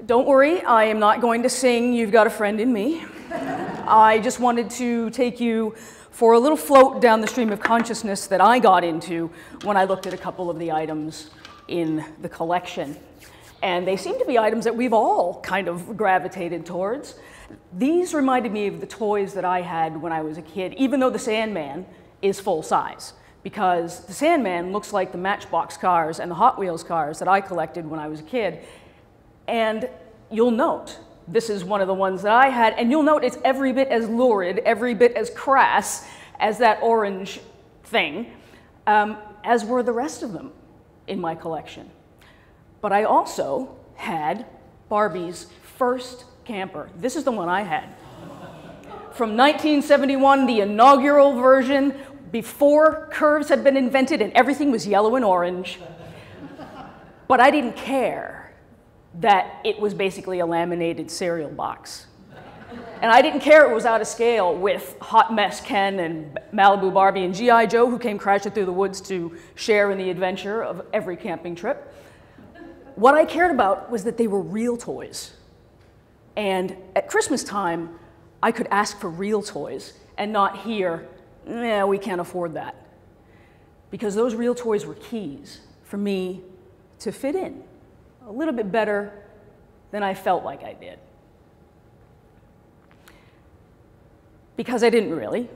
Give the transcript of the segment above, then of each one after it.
Don't worry, I am not going to sing "You've Got a Friend in Me." I just wanted to take you for a little float down the stream of consciousness that I got into when I looked at a couple of the items in the collection. And they seem to be items that we've all kind of gravitated towards. These reminded me of the toys that I had when I was a kid, even though the Sandman is full size, because the Sandman looks like the Matchbox cars and the Hot Wheels cars that I collected when I was a kid. And you'll note, this is one of the ones that I had, and you'll note it's every bit as lurid, every bit as crass as that orange thing, as were the rest of them in my collection. But I also had Barbie's first camper. This is the one I had. From 1971, the inaugural version, before curves had been invented and everything was yellow and orange. But I didn't care that it was basically a laminated cereal box. And I didn't care it was out of scale with Hot Mess Ken and Malibu Barbie and G.I. Joe, who came crashing through the woods to share in the adventure of every camping trip. What I cared about was that they were real toys. And at Christmas time, I could ask for real toys and not hear, "Nah, we can't afford that." Because those real toys were keys for me to fit in a little bit better than I felt like I did. Because I didn't really.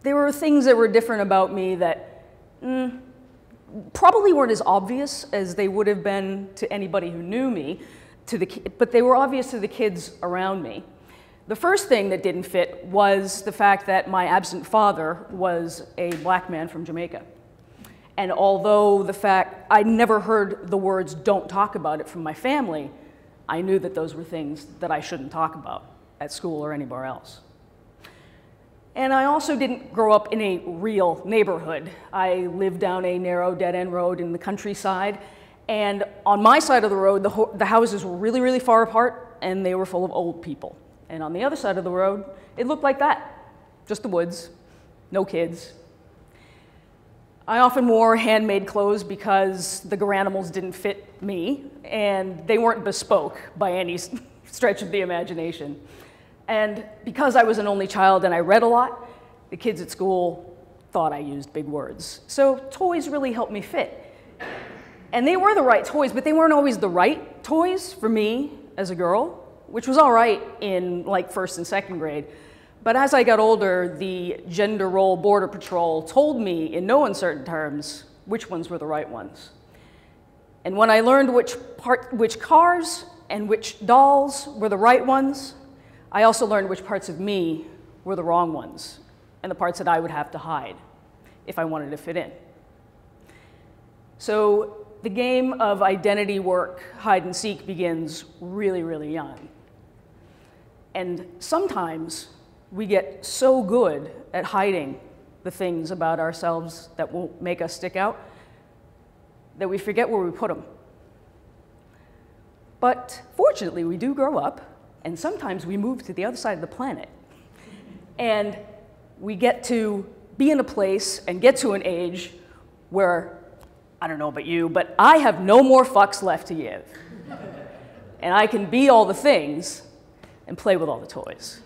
There were things that were different about me that probably weren't as obvious as they would have been to anybody who knew me, but they were obvious to the kids around me. The first thing that didn't fit was the fact that my absent father was a black man from Jamaica. And although I'd never heard the words "don't talk about it" from my family, I knew that those were things that I shouldn't talk about at school or anywhere else. And I also didn't grow up in a real neighborhood. I lived down a narrow dead-end road in the countryside, and on my side of the road, the houses were really, really far apart, and they were full of old people. And on the other side of the road, it looked like that, just the woods, no kids. I often wore handmade clothes because the Garanimals didn't fit me, and they weren't bespoke by any stretch of the imagination. And because I was an only child and I read a lot, the kids at school thought I used big words. So toys really helped me fit. And they were the right toys, but they weren't always the right toys for me as a girl, which was all right in like first and second grade. But as I got older, the gender role border patrol told me in no uncertain terms which ones were the right ones. And when I learned which cars and which dolls were the right ones, I also learned which parts of me were the wrong ones and the parts that I would have to hide if I wanted to fit in. So the game of identity work, hide and seek, begins really, really young. And sometimes we get so good at hiding the things about ourselves that won't make us stick out that we forget where we put them. But fortunately, we do grow up, and sometimes we move to the other side of the planet. And we get to be in a place and get to an age where, I don't know about you, but I have no more fucks left to give. And I can be all the things and play with all the toys.